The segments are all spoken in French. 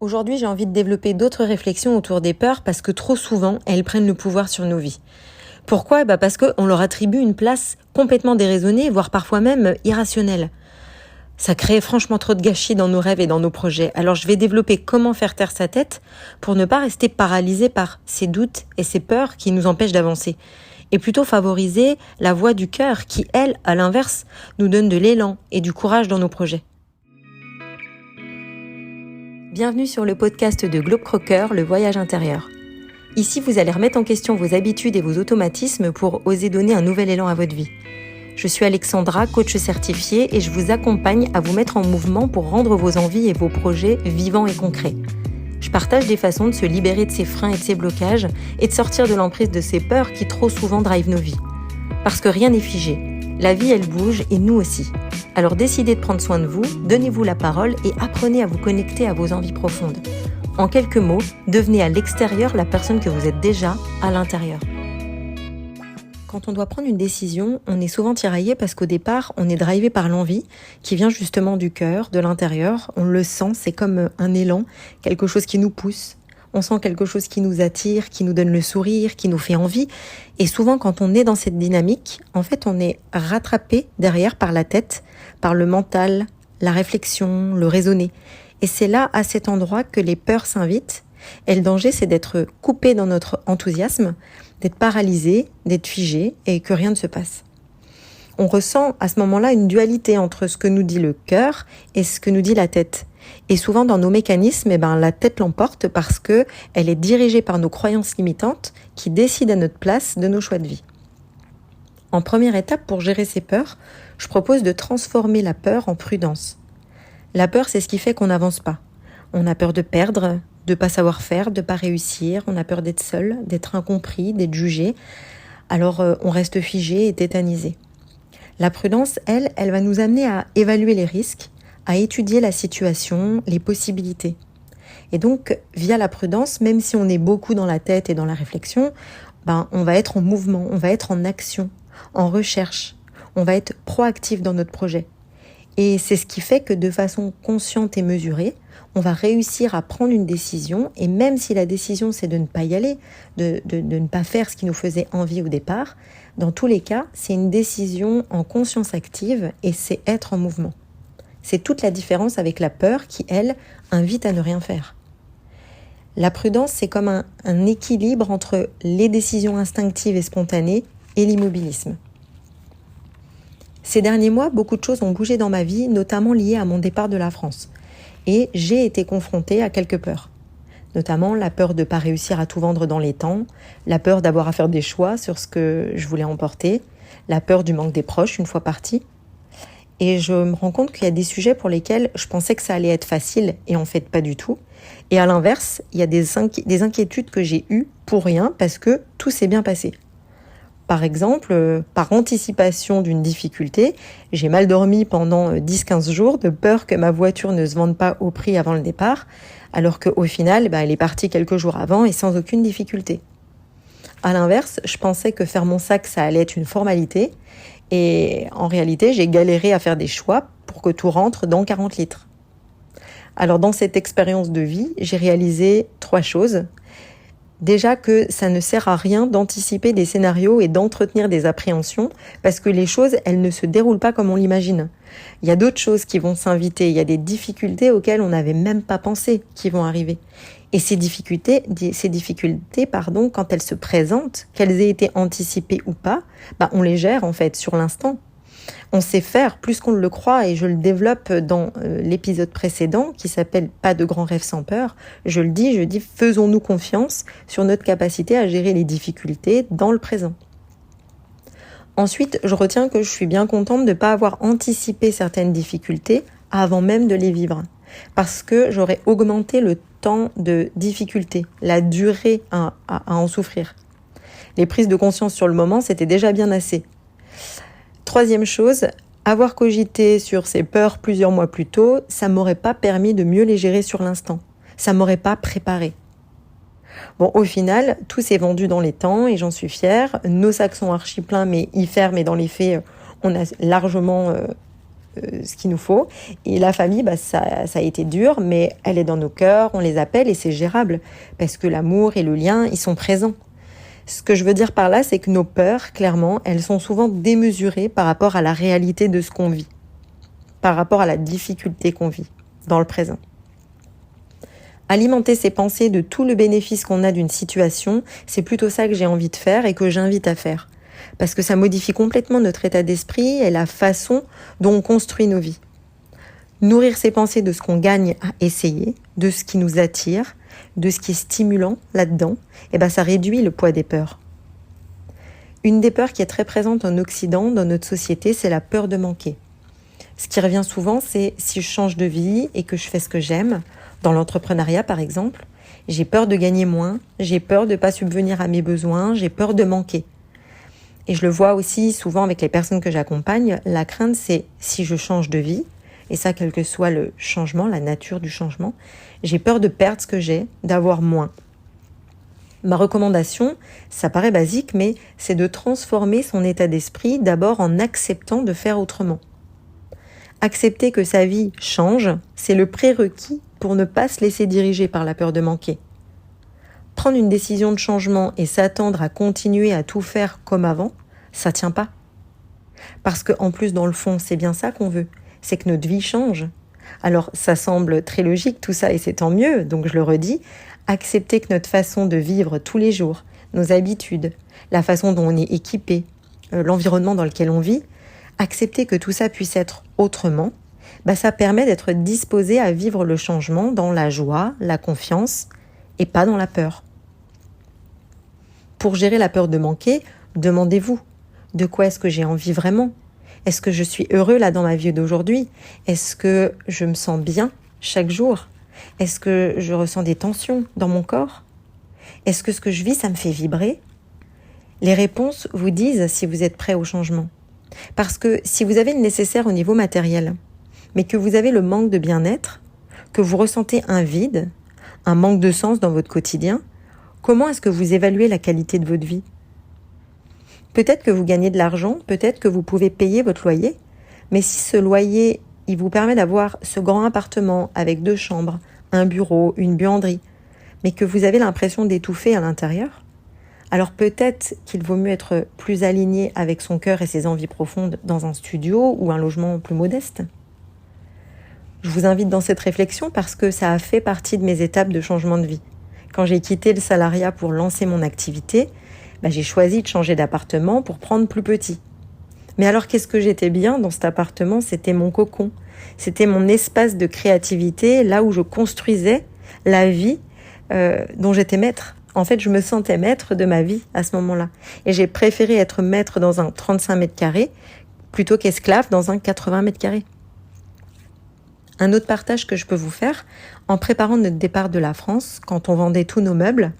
Aujourd'hui, j'ai envie de développer d'autres réflexions autour des peurs parce que trop souvent, elles prennent le pouvoir sur nos vies. Pourquoi? Parce qu'on leur attribue une place complètement déraisonnée, voire parfois même irrationnelle. Ça crée franchement trop de gâchis dans nos rêves et dans nos projets. Alors je vais développer comment faire taire sa tête pour ne pas rester paralysé par ces doutes et ces peurs qui nous empêchent d'avancer. Et plutôt favoriser la voix du cœur qui, elle, à l'inverse, nous donne de l'élan et du courage dans nos projets. Bienvenue sur le podcast de Globe Crocker, le voyage intérieur. Ici, vous allez remettre en question vos habitudes et vos automatismes pour oser donner un nouvel élan à votre vie. Je suis Alexandra, coach certifiée, et je vous accompagne à vous mettre en mouvement pour rendre vos envies et vos projets vivants et concrets. Je partage des façons de se libérer de ces freins et de ces blocages et de sortir de l'emprise de ces peurs qui trop souvent drivent nos vies. Parce que rien n'est figé. La vie, elle bouge et nous aussi. Alors décidez de prendre soin de vous, donnez-vous la parole et apprenez à vous connecter à vos envies profondes. En quelques mots, devenez à l'extérieur la personne que vous êtes déjà à l'intérieur. Quand on doit prendre une décision, on est souvent tiraillé parce qu'au départ, on est drivé par l'envie qui vient justement du cœur, de l'intérieur. On le sent, c'est comme un élan, quelque chose qui nous pousse. On sent quelque chose qui nous attire, qui nous donne le sourire, qui nous fait envie. Et souvent, quand on est dans cette dynamique, en fait, on est rattrapé derrière par la tête, par le mental, la réflexion, le raisonner. Et c'est là, à cet endroit, que les peurs s'invitent. Et le danger, c'est d'être coupé dans notre enthousiasme, d'être paralysé, d'être figé et que rien ne se passe. On ressent à ce moment-là une dualité entre ce que nous dit le cœur et ce que nous dit la tête. Et souvent dans nos mécanismes, la tête l'emporte parce que elle est dirigée par nos croyances limitantes qui décident à notre place de nos choix de vie. En première étape, pour gérer ces peurs, je propose de transformer la peur en prudence. La peur, c'est ce qui fait qu'on n'avance pas. On a peur de perdre, de pas savoir faire, de pas réussir, on a peur d'être seul, d'être incompris, d'être jugé. Alors on reste figé et tétanisé. La prudence, elle va nous amener à évaluer les risques, à étudier la situation, les possibilités. Et donc, via la prudence, même si on est beaucoup dans la tête et dans la réflexion, on va être en mouvement, on va être en action, en recherche, on va être proactif dans notre projet. Et c'est ce qui fait que de façon consciente et mesurée, on va réussir à prendre une décision, et même si la décision c'est de ne pas y aller, de ne pas faire ce qui nous faisait envie au départ, dans tous les cas, c'est une décision en conscience active et c'est être en mouvement. C'est toute la différence avec la peur qui, elle, invite à ne rien faire. La prudence, c'est comme un équilibre entre les décisions instinctives et spontanées et l'immobilisme. Ces derniers mois, beaucoup de choses ont bougé dans ma vie, notamment liées à mon départ de la France. Et j'ai été confrontée à quelques peurs. Notamment la peur de ne pas réussir à tout vendre dans les temps, la peur d'avoir à faire des choix sur ce que je voulais emporter, la peur du manque des proches une fois partie. Et je me rends compte qu'il y a des sujets pour lesquels je pensais que ça allait être facile et en fait pas du tout. Et à l'inverse, il y a des inquiétudes que j'ai eues pour rien parce que tout s'est bien passé. Par exemple, par anticipation d'une difficulté, j'ai mal dormi pendant 10-15 jours de peur que ma voiture ne se vende pas au prix avant le départ, alors qu'au final, elle est partie quelques jours avant et sans aucune difficulté. À l'inverse, je pensais que faire mon sac, ça allait être une formalité, et en réalité, j'ai galéré à faire des choix pour que tout rentre dans 40 litres. Alors dans cette expérience de vie, j'ai réalisé 3 choses. Déjà que ça ne sert à rien d'anticiper des scénarios et d'entretenir des appréhensions parce que les choses, elles ne se déroulent pas comme on l'imagine. Il y a d'autres choses qui vont s'inviter, il y a des difficultés auxquelles on n'avait même pas pensé qui vont arriver. Et ces difficultés, quand elles se présentent, qu'elles aient été anticipées ou pas, on les gère en fait sur l'instant. On sait faire plus qu'on ne le croit et je le développe dans l'épisode précédent qui s'appelle « Pas de grands rêves sans peur ». Je dis faisons-nous confiance sur notre capacité à gérer les difficultés dans le présent. Ensuite, je retiens que je suis bien contente de ne pas avoir anticipé certaines difficultés avant même de les vivre. Parce que j'aurais augmenté le temps de difficulté, la durée à en souffrir. Les prises de conscience sur le moment, c'était déjà bien assez. Troisième chose, avoir cogité sur ces peurs plusieurs mois plus tôt, ça m'aurait pas permis de mieux les gérer sur l'instant. Ça m'aurait pas préparé. Bon, au final, tout s'est vendu dans les temps et j'en suis fière. Nos sacs sont archi pleins, mais ils ferment et dans les faits, on a largement ce qu'il nous faut. Et la famille, ça a été dur, mais elle est dans nos cœurs, on les appelle et c'est gérable. Parce que l'amour et le lien, ils sont présents. Ce que je veux dire par là, c'est que nos peurs, clairement, elles sont souvent démesurées par rapport à la réalité de ce qu'on vit. Par rapport à la difficulté qu'on vit dans le présent. Alimenter ses pensées de tout le bénéfice qu'on a d'une situation, c'est plutôt ça que j'ai envie de faire et que j'invite à faire. Parce que ça modifie complètement notre état d'esprit et la façon dont on construit nos vies. Nourrir ses pensées de ce qu'on gagne à essayer, de ce qui nous attire, de ce qui est stimulant là-dedans, ça réduit le poids des peurs. Une des peurs qui est très présente en Occident, dans notre société, c'est la peur de manquer. Ce qui revient souvent, c'est si je change de vie et que je fais ce que j'aime, dans l'entrepreneuriat par exemple, j'ai peur de gagner moins, j'ai peur de ne pas subvenir à mes besoins, j'ai peur de manquer. Et je le vois aussi souvent avec les personnes que j'accompagne, la crainte c'est si je change de vie, et ça quel que soit le changement, la nature du changement, j'ai peur de perdre ce que j'ai, d'avoir moins. Ma recommandation, ça paraît basique, mais c'est de transformer son état d'esprit d'abord en acceptant de faire autrement. Accepter que sa vie change, c'est le prérequis pour ne pas se laisser diriger par la peur de manquer. Prendre une décision de changement et s'attendre à continuer à tout faire comme avant, ça tient pas. Parce qu'en plus, dans le fond, c'est bien ça qu'on veut, c'est que notre vie change. Alors, ça semble très logique tout ça et c'est tant mieux, donc je le redis, accepter que notre façon de vivre tous les jours, nos habitudes, la façon dont on est équipé, l'environnement dans lequel on vit, accepter que tout ça puisse être autrement, ça permet d'être disposé à vivre le changement dans la joie, la confiance et pas dans la peur. Pour gérer la peur de manquer, demandez-vous, de quoi est-ce que j'ai envie vraiment ? Est-ce que je suis heureux là dans ma vie d'aujourd'hui ? Est-ce que je me sens bien chaque jour ? Est-ce que je ressens des tensions dans mon corps ? Est-ce que ce que je vis, ça me fait vibrer ? Les réponses vous disent si vous êtes prêt au changement. Parce que si vous avez le nécessaire au niveau matériel, mais que vous avez le manque de bien-être, que vous ressentez un vide, un manque de sens dans votre quotidien, comment est-ce que vous évaluez la qualité de votre vie ? Peut-être que vous gagnez de l'argent, peut-être que vous pouvez payer votre loyer, mais si ce loyer, il vous permet d'avoir ce grand appartement avec 2 chambres, un bureau, une buanderie, mais que vous avez l'impression d'étouffer à l'intérieur, alors peut-être qu'il vaut mieux être plus aligné avec son cœur et ses envies profondes dans un studio ou un logement plus modeste. Je vous invite dans cette réflexion parce que ça a fait partie de mes étapes de changement de vie. Quand j'ai quitté le salariat pour lancer mon activité, j'ai choisi de changer d'appartement pour prendre plus petit. Mais alors qu'est-ce que j'étais bien dans cet appartement ? C'était mon cocon. C'était mon espace de créativité, là où je construisais la vie dont j'étais maître. En fait, je me sentais maître de ma vie à ce moment-là. Et j'ai préféré être maître dans un 35 mètres carrés plutôt qu'esclave dans un 80 mètres carrés. Un autre partage que je peux vous faire, en préparant notre départ de la France, quand on vendait tous nos meubles,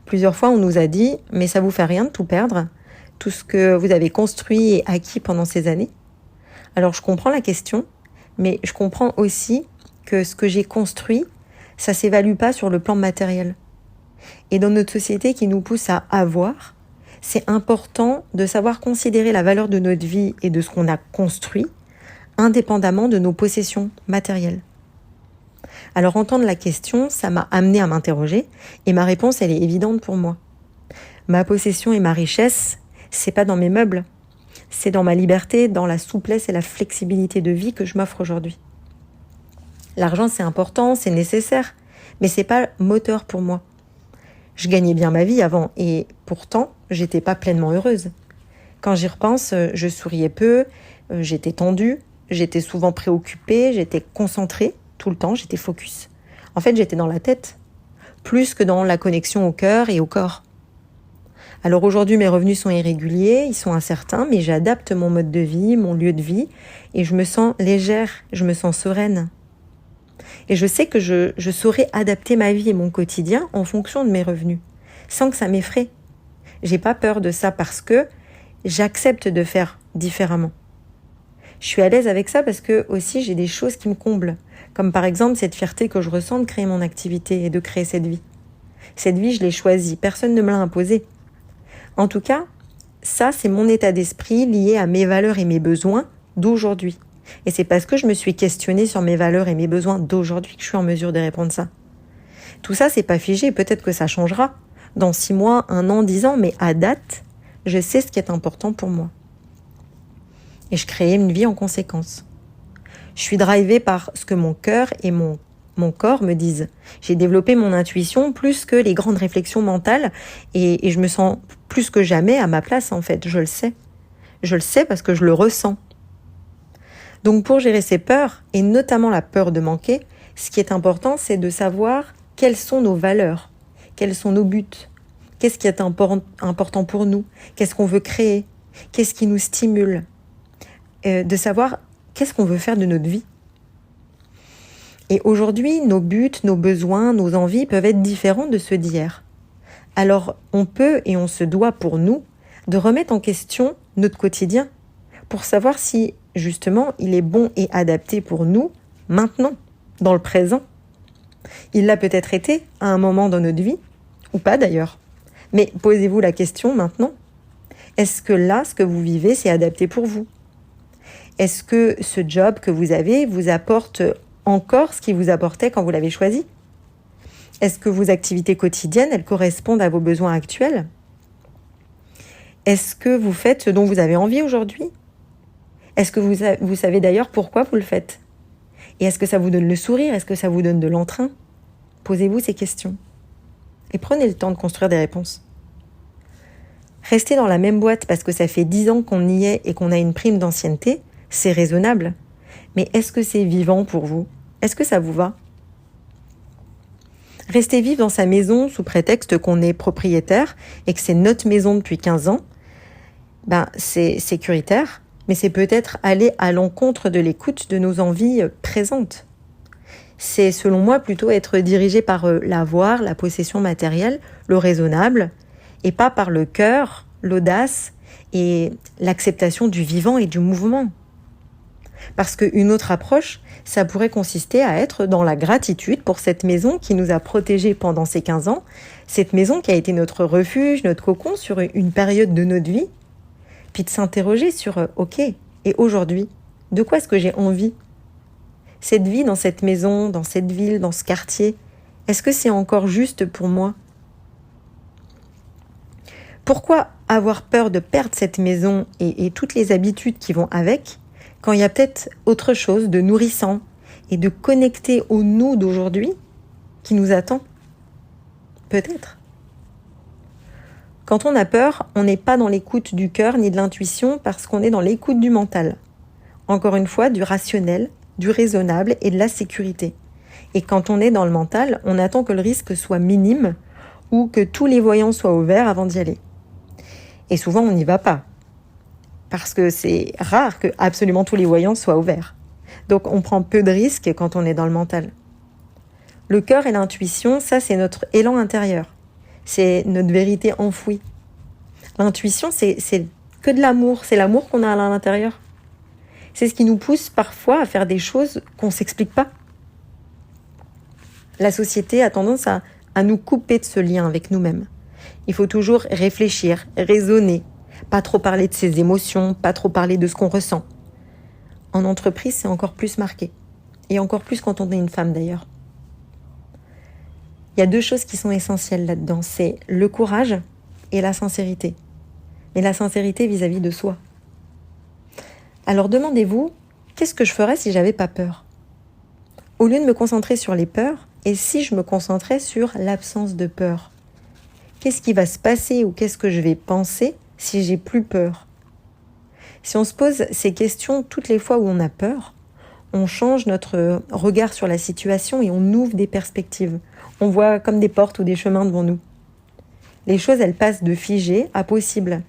plusieurs fois on nous a dit « mais ça vous fait rien de tout perdre, tout ce que vous avez construit et acquis pendant ces années ?» Alors je comprends la question, mais je comprends aussi que ce que j'ai construit, ça s'évalue pas sur le plan matériel. Et dans notre société qui nous pousse à avoir, c'est important de savoir considérer la valeur de notre vie et de ce qu'on a construit, indépendamment de nos possessions matérielles. Alors entendre la question, ça m'a amené à m'interroger et ma réponse, elle est évidente pour moi. Ma possession et ma richesse, c'est pas dans mes meubles, c'est dans ma liberté, dans la souplesse et la flexibilité de vie que je m'offre aujourd'hui. L'argent, c'est important, c'est nécessaire, mais c'est pas moteur pour moi. Je gagnais bien ma vie avant et pourtant, j'étais pas pleinement heureuse. Quand j'y repense, je souriais peu, j'étais tendue, j'étais souvent préoccupée, j'étais concentrée tout le temps, j'étais focus. En fait, j'étais dans la tête, plus que dans la connexion au cœur et au corps. Alors aujourd'hui, mes revenus sont irréguliers, ils sont incertains, mais j'adapte mon mode de vie, mon lieu de vie, et je me sens légère, je me sens sereine. Et je sais que je saurais adapter ma vie et mon quotidien en fonction de mes revenus, sans que ça m'effraie. J'ai pas peur de ça parce que j'accepte de faire différemment. Je suis à l'aise avec ça parce que aussi j'ai des choses qui me comblent, comme par exemple cette fierté que je ressens de créer mon activité et de créer cette vie. Cette vie, je l'ai choisie, personne ne me l'a imposée. En tout cas, ça c'est mon état d'esprit lié à mes valeurs et mes besoins d'aujourd'hui. Et c'est parce que je me suis questionnée sur mes valeurs et mes besoins d'aujourd'hui que je suis en mesure de répondre ça. Tout ça, c'est pas figé, peut-être que ça changera dans 6 mois, 1 an, 10 ans, mais à date, je sais ce qui est important pour moi. Et je crée une vie en conséquence. Je suis drivée par ce que mon cœur et mon corps me disent. J'ai développé mon intuition plus que les grandes réflexions mentales et je me sens plus que jamais à ma place en fait, je le sais. Je le sais parce que je le ressens. Donc pour gérer ces peurs, et notamment la peur de manquer, ce qui est important, c'est de savoir quelles sont nos valeurs, quels sont nos buts, qu'est-ce qui est important pour nous, qu'est-ce qu'on veut créer, qu'est-ce qui nous stimule, de savoir qu'est-ce qu'on veut faire de notre vie. Et aujourd'hui, nos buts, nos besoins, nos envies peuvent être différents de ceux d'hier. Alors on peut et on se doit pour nous de remettre en question notre quotidien pour savoir si justement il est bon et adapté pour nous maintenant, dans le présent. Il l'a peut-être été à un moment dans notre vie, ou pas d'ailleurs. Mais posez-vous la question maintenant. Est-ce que là, ce que vous vivez, c'est adapté pour vous ? Est-ce que ce job que vous avez vous apporte encore ce qui vous apportait quand vous l'avez choisi ? Est-ce que vos activités quotidiennes, elles correspondent à vos besoins actuels ? Est-ce que vous faites ce dont vous avez envie aujourd'hui ? Est-ce que vous savez d'ailleurs pourquoi vous le faites ? Et est-ce que ça vous donne le sourire ? Est-ce que ça vous donne de l'entrain ? Posez-vous ces questions. Et prenez le temps de construire des réponses. Rester dans la même boîte parce que ça fait 10 ans qu'on y est et qu'on a une prime d'ancienneté, c'est raisonnable. Mais est-ce que c'est vivant pour vous ? Est-ce que ça vous va ? Rester vivre dans sa maison sous prétexte qu'on est propriétaire et que c'est notre maison depuis 15 ans, c'est sécuritaire, mais c'est peut-être aller à l'encontre de l'écoute de nos envies présentes. C'est selon moi plutôt être dirigé par l'avoir, la possession matérielle, le raisonnable, et pas par le cœur, l'audace et l'acceptation du vivant et du mouvement. Parce qu'une autre approche, ça pourrait consister à être dans la gratitude pour cette maison qui nous a protégés pendant ces 15 ans, cette maison qui a été notre refuge, notre cocon sur une période de notre vie, puis de s'interroger sur « Ok, et aujourd'hui, de quoi est-ce que j'ai envie ? Cette vie dans cette maison, dans cette ville, dans ce quartier, est-ce que c'est encore juste pour moi ? Pourquoi avoir peur de perdre cette maison et toutes les habitudes qui vont avec ? Quand il y a peut-être autre chose de nourrissant et de connecté au nous d'aujourd'hui qui nous attend. Peut-être. Quand on a peur, on n'est pas dans l'écoute du cœur ni de l'intuition parce qu'on est dans l'écoute du mental. Encore une fois, du rationnel, du raisonnable et de la sécurité. Et quand on est dans le mental, on attend que le risque soit minime ou que tous les voyants soient au vert avant d'y aller. Et souvent, on n'y va pas. Parce que c'est rare que absolument tous les voyants soient ouverts. Donc on prend peu de risques quand on est dans le mental. Le cœur et l'intuition, ça c'est notre élan intérieur. C'est notre vérité enfouie. L'intuition, c'est que de l'amour. C'est l'amour qu'on a à l'intérieur. C'est ce qui nous pousse parfois à faire des choses qu'on ne s'explique pas. La société a tendance à nous couper de ce lien avec nous-mêmes. Il faut toujours réfléchir, raisonner, pas trop parler de ses émotions, pas trop parler de ce qu'on ressent. En entreprise, c'est encore plus marqué. Et encore plus quand on est une femme d'ailleurs. Il y a 2 choses qui sont essentielles là-dedans. C'est le courage et la sincérité. Mais la sincérité vis-à-vis de soi. Alors demandez-vous, qu'est-ce que je ferais si j'avais pas peur ? Au lieu de me concentrer sur les peurs, et si je me concentrais sur l'absence de peur ? Qu'est-ce qui va se passer ou qu'est-ce que je vais penser si j'ai plus peur ? Si on se pose ces questions toutes les fois où on a peur, on change notre regard sur la situation et on ouvre des perspectives. On voit comme des portes ou des chemins devant nous. Les choses, elles passent de figé à possible.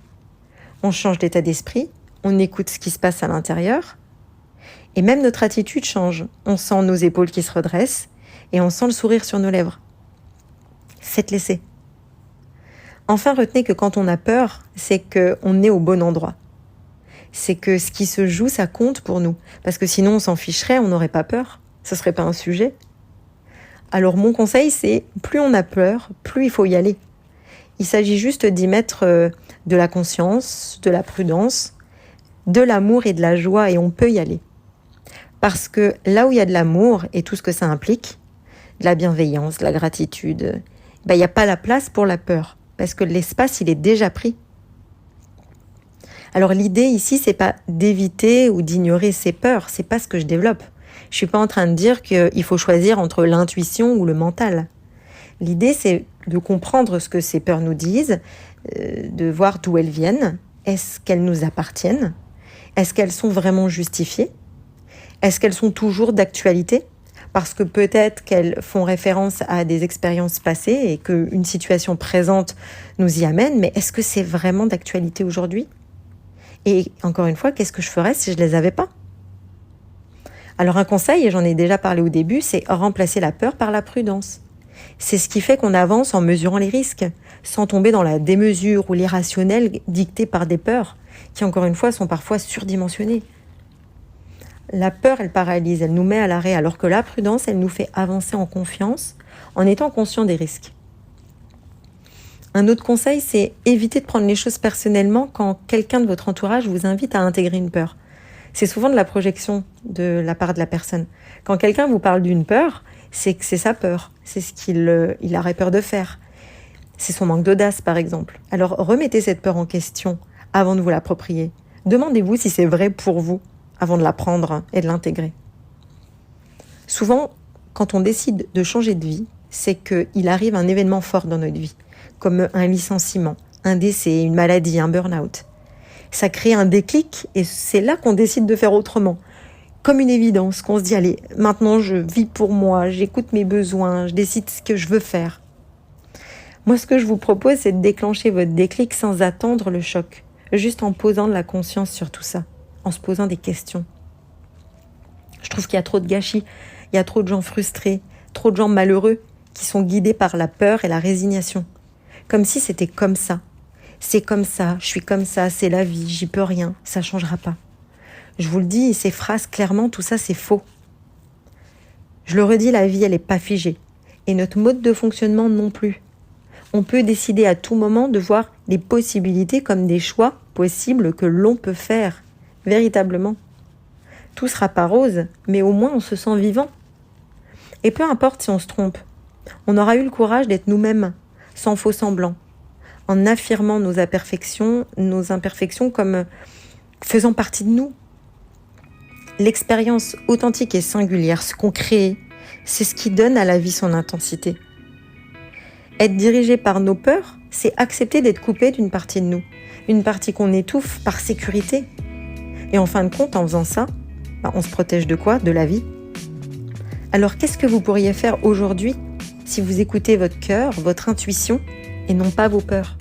On change d'état d'esprit, on écoute ce qui se passe à l'intérieur, et même notre attitude change. On sent nos épaules qui se redressent et on sent le sourire sur nos lèvres. Faites laisser. Enfin, retenez que quand on a peur, c'est qu'on est au bon endroit. C'est que ce qui se joue, ça compte pour nous. Parce que sinon, on s'en ficherait, on n'aurait pas peur. Ce serait pas un sujet. Alors, mon conseil, c'est plus on a peur, plus il faut y aller. Il s'agit juste d'y mettre de la conscience, de la prudence, de l'amour et de la joie, et on peut y aller. Parce que là où il y a de l'amour et tout ce que ça implique, de la bienveillance, de la gratitude, il n'y a pas la place pour la peur. Parce que l'espace, il est déjà pris. Alors l'idée ici, c'est pas d'éviter ou d'ignorer ces peurs. C'est pas ce que je développe. Je suis pas en train de dire qu'il faut choisir entre l'intuition ou le mental. L'idée, c'est de comprendre ce que ces peurs nous disent, de voir d'où elles viennent. Est-ce qu'elles nous appartiennent ? Est-ce qu'elles sont vraiment justifiées ? Est-ce qu'elles sont toujours d'actualité ? Parce que peut-être qu'elles font référence à des expériences passées et qu'une situation présente nous y amène, mais est-ce que c'est vraiment d'actualité aujourd'hui ? Et encore une fois, qu'est-ce que je ferais si je ne les avais pas ? Alors un conseil, et j'en ai déjà parlé au début, c'est remplacer la peur par la prudence. C'est ce qui fait qu'on avance en mesurant les risques, sans tomber dans la démesure ou l'irrationnel dicté par des peurs, qui encore une fois sont parfois surdimensionnées. La peur, elle paralyse, elle nous met à l'arrêt, alors que la prudence, elle nous fait avancer en confiance, en étant conscient des risques. Un autre conseil, c'est éviter de prendre les choses personnellement quand quelqu'un de votre entourage vous invite à intégrer une peur. C'est souvent de la projection de la part de la personne. Quand quelqu'un vous parle d'une peur, c'est que c'est sa peur, c'est ce qu'il aurait peur de faire. C'est son manque d'audace, par exemple. Alors remettez cette peur en question avant de vous l'approprier. Demandez-vous si c'est vrai pour vous avant de la prendre et de l'intégrer. Souvent, quand on décide de changer de vie, c'est qu'il arrive un événement fort dans notre vie, comme un licenciement, un décès, une maladie, un burn-out. Ça crée un déclic et c'est là qu'on décide de faire autrement. Comme une évidence, qu'on se dit, allez, maintenant je vis pour moi, j'écoute mes besoins, je décide ce que je veux faire. Moi, ce que je vous propose, c'est de déclencher votre déclic sans attendre le choc, juste en posant de la conscience sur tout ça, en se posant des questions. Je trouve qu'il y a trop de gâchis, il y a trop de gens frustrés, trop de gens malheureux qui sont guidés par la peur et la résignation. Comme si c'était comme ça. C'est comme ça, je suis comme ça, c'est la vie, j'y peux rien, ça changera pas. Je vous le dis, ces phrases, clairement, tout ça, c'est faux. Je le redis, la vie, elle n'est pas figée. Et notre mode de fonctionnement non plus. On peut décider à tout moment de voir les possibilités comme des choix possibles que l'on peut faire, véritablement. Tout sera pas rose, mais au moins on se sent vivant. Et peu importe si on se trompe, on aura eu le courage d'être nous-mêmes, sans faux semblant, en affirmant nos imperfections comme faisant partie de nous. L'expérience authentique et singulière, ce qu'on crée, c'est ce qui donne à la vie son intensité. Être dirigé par nos peurs, c'est accepter d'être coupé d'une partie de nous, une partie qu'on étouffe par sécurité. Et en fin de compte, en faisant ça, on se protège de quoi ? De la vie. Alors qu'est-ce que vous pourriez faire aujourd'hui si vous écoutez votre cœur, votre intuition, et non pas vos peurs ?